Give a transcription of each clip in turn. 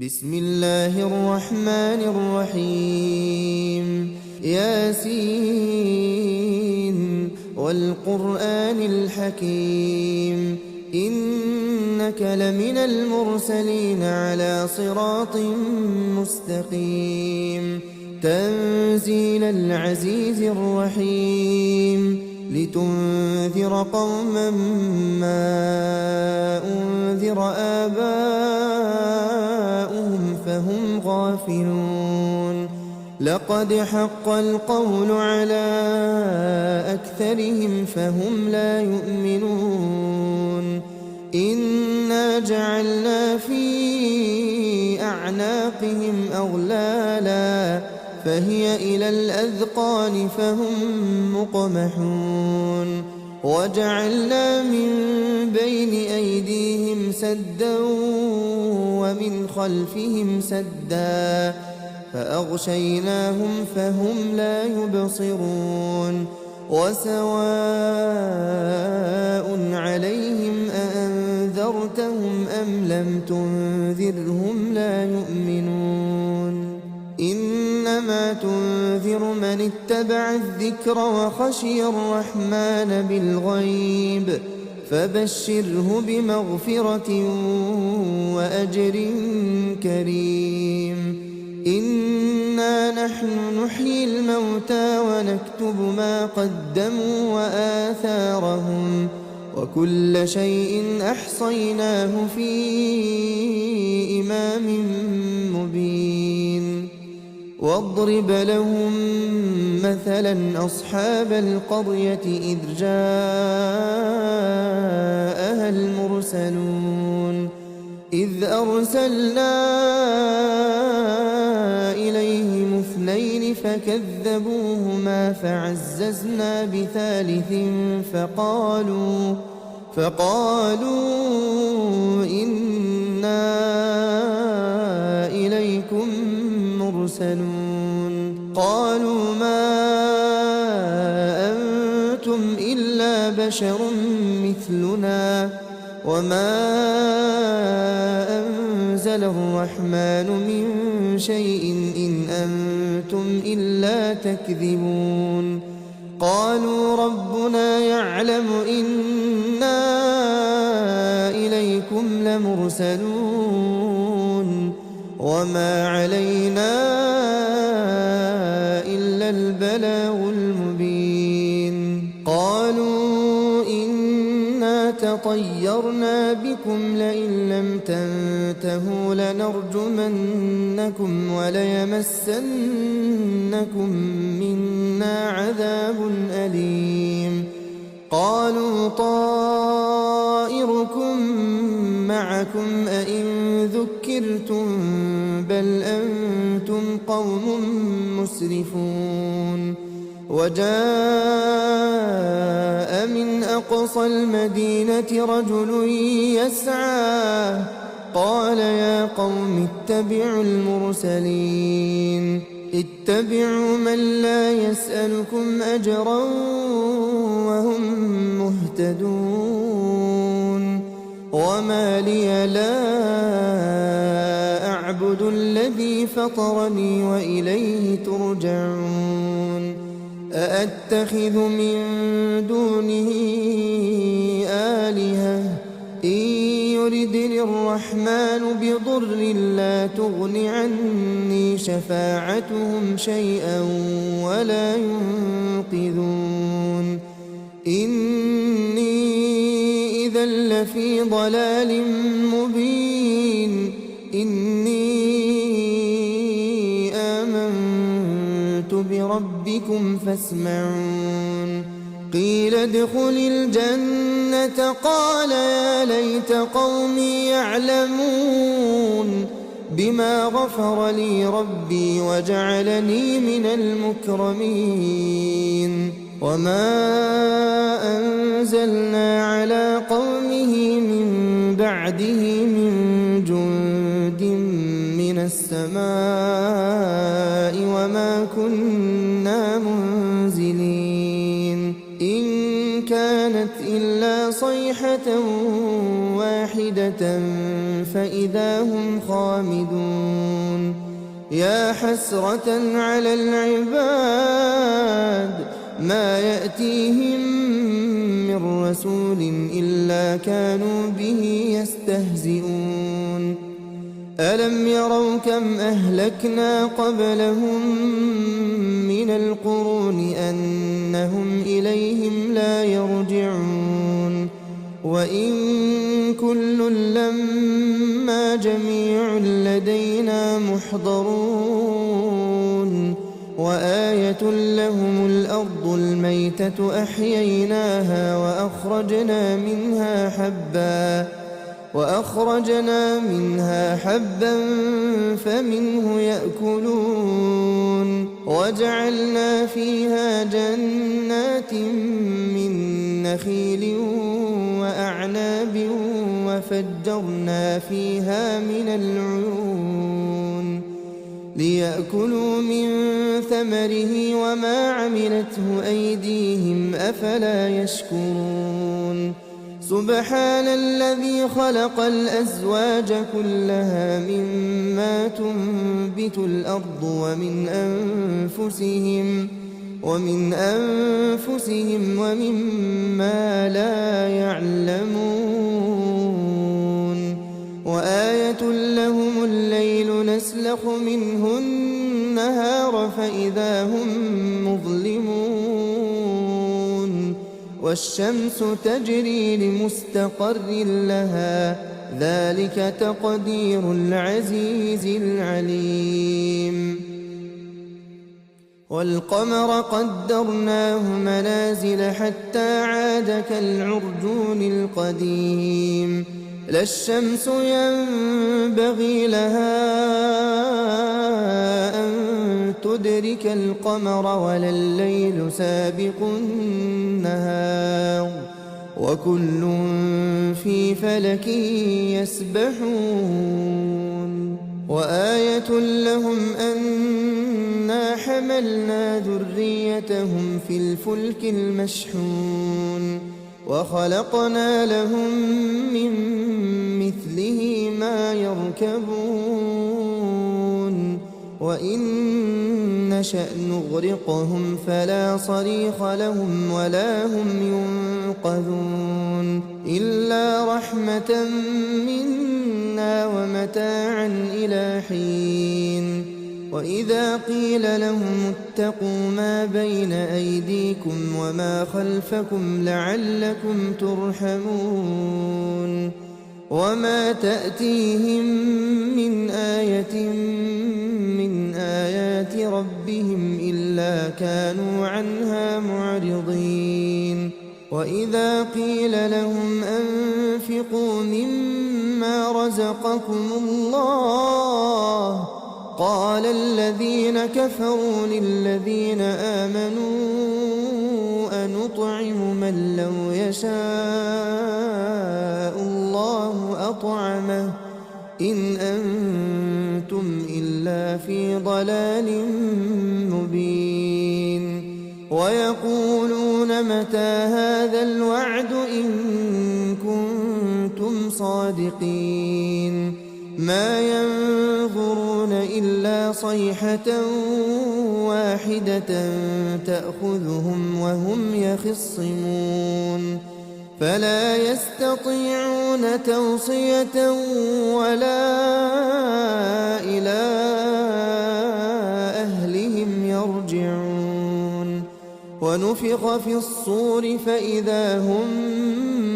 بسم الله الرحمن الرحيم ياسين والقرآن الحكيم إنك لمن المرسلين على صراط مستقيم تنزيل العزيز الرحيم لتنذر قوما ما أنذر آباؤهم فهم غافلون لقد حق القول على أكثرهم فهم لا يؤمنون إنا جعلنا في أعناقهم أغلالا فهي إلى الأذقان فهم مقمحون وجعلنا من بين أيديهم سدا ومن خلفهم سدا فأغشيناهم فهم لا يبصرون وسواء عليهم أأنذرتهم أم لم تنذرهم لا يؤمنون إنما تنذر من اتبع الذكر وخشي الرحمن بالغيب فبشره بمغفرة وأجر كريم إنا نحن نحيي الموتى ونكتب ما قدموا وآثارهم وكل شيء أحصيناه في إمام مبين واضرب لهم مثلا أصحاب القرية إذ جاءها المرسلون إذ أرسلنا إليهم اثنين فكذبوهما فعززنا بثالث فقالوا إنا إليكم مرسلون قالوا ما أنتم إلا بشر مثلنا وما أنزل الرحمن من شيء إن أنتم إلا تكذبون قالوا ربنا يعلم إنا إليكم لمرسلون وما علينا إلا البلاغ المبين قالوا إنا تطيرنا بكم لئن لم تنتهوا لنرجمنكم وليمسنكم منا عذاب أليم قالوا طائركم معكم أئن ذكرتم بل أنتم قوم مسرفون وجاء من أقصى المدينة رجل يسعى قال يا قوم اتبعوا المرسلين اتبعوا من لا يسألكم أجرا وهم مهتدون وما لي لا أعبد الذي فطرني وإليه ترجعون أأتخذ من دونه آلهة إن يردني الرحمن بضر لا تغن عني شفاعتهم شيئا ولا ينقذون إني إذا لفي ضلال مبين إني آمنت بربكم فاسمعون قيل ادخل الجنة قال يا ليت قومي يعلمون بما غفر لي ربي وجعلني من المكرمين وما أنزلنا على قومه من بعده من جند من السماء وما كنا منزلين إن كانت إلا صيحة واحدة فإذا هم خامدون يا حسرة على العباد ما يأتيهم من رسول إلا كانوا به يستهزئون ألم يروا كم أهلكنا قبلهم من القرون أنهم إليهم لا يرجعون وإن كل لما جميع لدينا محضرون وآية لهم الأرض الميتة أحييناها وأخرجنا منها حبا فمنه يأكلون وجعلنا فيها جنات من نخيل وأعناب وفجرنا فيها من العيون ليأكلوا من ثمره وما عملته أيديهم أفلا يشكرون سبحان الذي خلق الأزواج كلها مما تنبت الأرض ومن أنفسهم ومما لا يعلمون وآية لهم الليل نسلخ منه النهار فإذا هم مظلمون والشمس تجري لمستقر لها ذلك تقدير العزيز العليم والقمر قدرناه منازل حتى عاد كالعرجون القديم لا الشمس ينبغي لها أن تدرك القمر ولا الليل سابق النهار وكل في فلك يسبحون وآية لهم أنا حملنا ذريتهم في الفلك المشحون وخلقنا لهم من مثله ما يركبون وإن نشأ نغرقهم فلا صريخ لهم ولا هم ينقذون إلا رحمة منا ومتاعا إلى حين وإذا قيل لهم اتقوا ما بين أيديكم وما خلفكم لعلكم ترحمون وما تأتيهم من آية من آيات ربهم إلا كانوا عنها معرضين وإذا قيل لهم أنفقوا مما رزقكم الله قال الذين كفروا للذين آمنوا أنطعم من لو يشاء الله أطعمه إن أنتم إلا في ضلال مبين ويقولون متى هذا الوعد إن كنتم صادقين ما ينظرون إلا صيحة واحدة تأخذهم وهم يخصمون فلا يستطيعون توصية ولا إلى أهلهم يرجعون ونفخ في الصور فإذا هم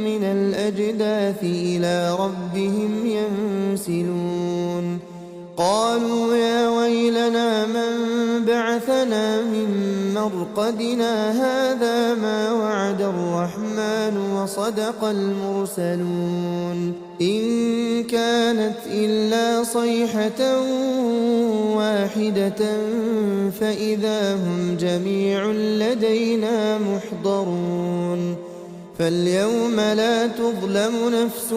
من الأجداث إلى ربهم ينسلون قالوا يا ويلنا من بعثنا من مرقدنا هذا ما وعد الرحمن وصدق المرسلون إن كانت إلا صيحة واحدة فإذا هم جميع لدينا محضرون فاليوم لا تظلم نفس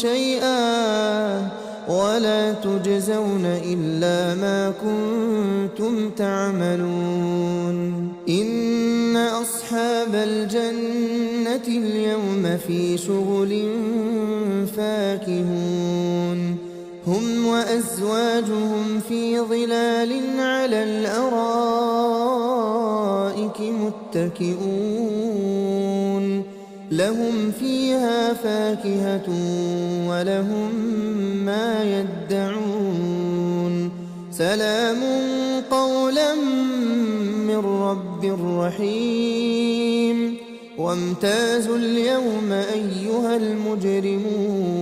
شيئا ولا تجزون إلا ما كنتم تعملون إن أصحاب الجنة اليوم في شغل فاكهون هم وأزواجهم في ظلال على الأرائك متكئون لهم فيها فاكهة ولهم ما يدعون سلام قولا من رب رحيم وامتازوا اليوم أيها المجرمون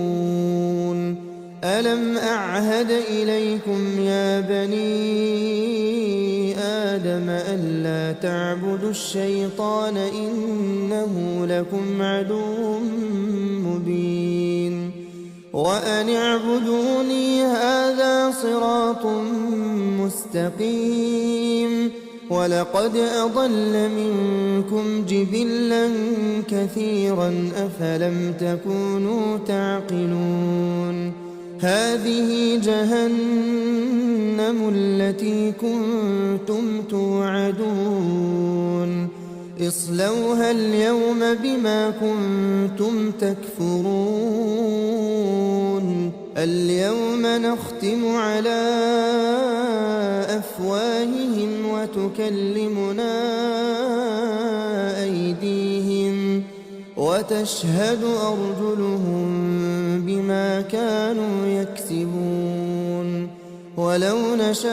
ألم أعهد إليكم يا بني آدم ألا تعبدوا الشيطان إنه لكم عدو مبين وأن اعبدوني هذا صراط مستقيم ولقد أضل منكم جبلا كثيرا أفلم تكونوا تعقلون هذه جهنم التي كنتم توعدون اصلوها اليوم بما كنتم تكفرون اليوم نختم على أفواههم وتكلمنا أيديهم وتشهد أرجلهم بما كانوا يكسبون ولو نشاء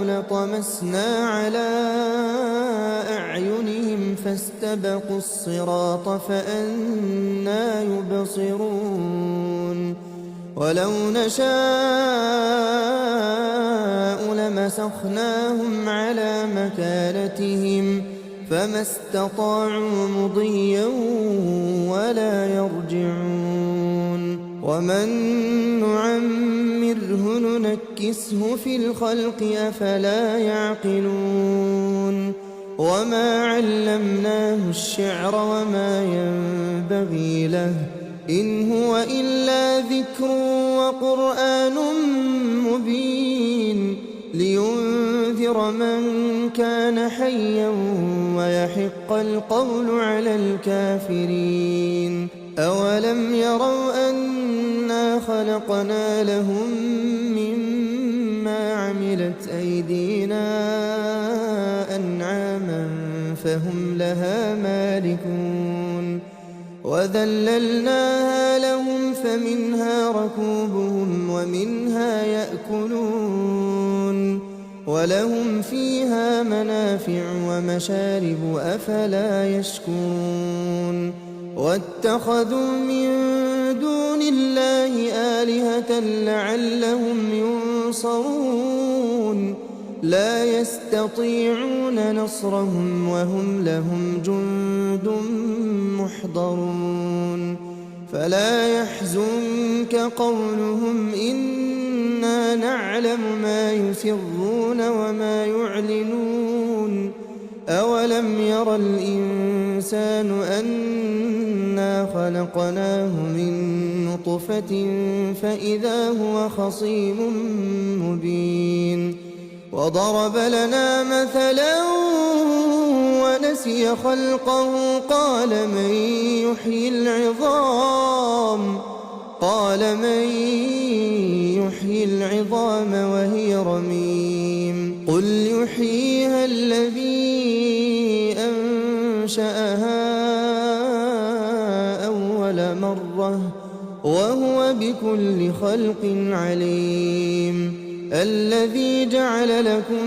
لطمسنا على أعينهم فاستبقوا الصراط فأنى يبصرون ولو نشاء لمسخناهم على مكانتهم فما استطاعوا مضيا ولا يرجعون ومن نعمره ننكسه في الخلق أفلا يعقلون وما علمناه الشعر وما ينبغي له إن هو إلا ذكر وقرآن مبين لينذر من كان حيا ويحق القول على الكافرين أولم يروا أنا خلقنا لهم مما عملت أيدينا أنعاما فهم لها مالكون وذللناها لهم فمنها ركوبهم ومنها يأكلون ولهم فيها منافع ومشارب أفلا يشكرون واتخذوا من دون الله آلهة لعلهم ينصرون لا يستطيعون نصرهم وهم لهم جند محضرون فلا يحزنك قولهم إنا نعلم ما يسرون وما يعلنون أولم ير الإنسان أنا خلقناه من نطفة فإذا هو خصيم مبين وضرب لنا مثلا ونسي خلقه قال من يحيي العظام وهي رميم قل يحييها الذي أنشأها أول مرة وهو بكل خلق عليم الذي جعل لكم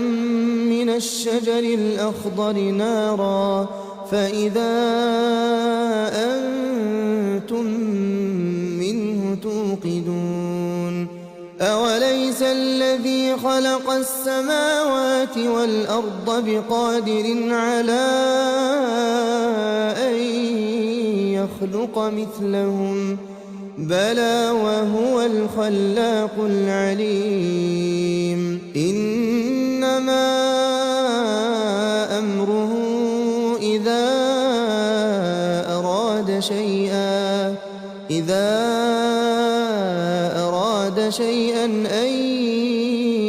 من الشجر الأخضر نارا فإذا أنتم منه توقدون أوليس الذي خلق السماوات والأرض بقادر على أن يخلق مثلهم بلى وهو الخلاق العليم إنما أمره إذا أراد شيئا أن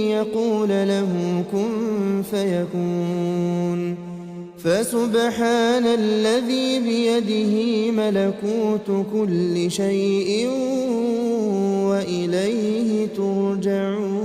يقول له كن فيكون فسبحان الذي بيده ملكوت كل شيء وإليه ترجعون.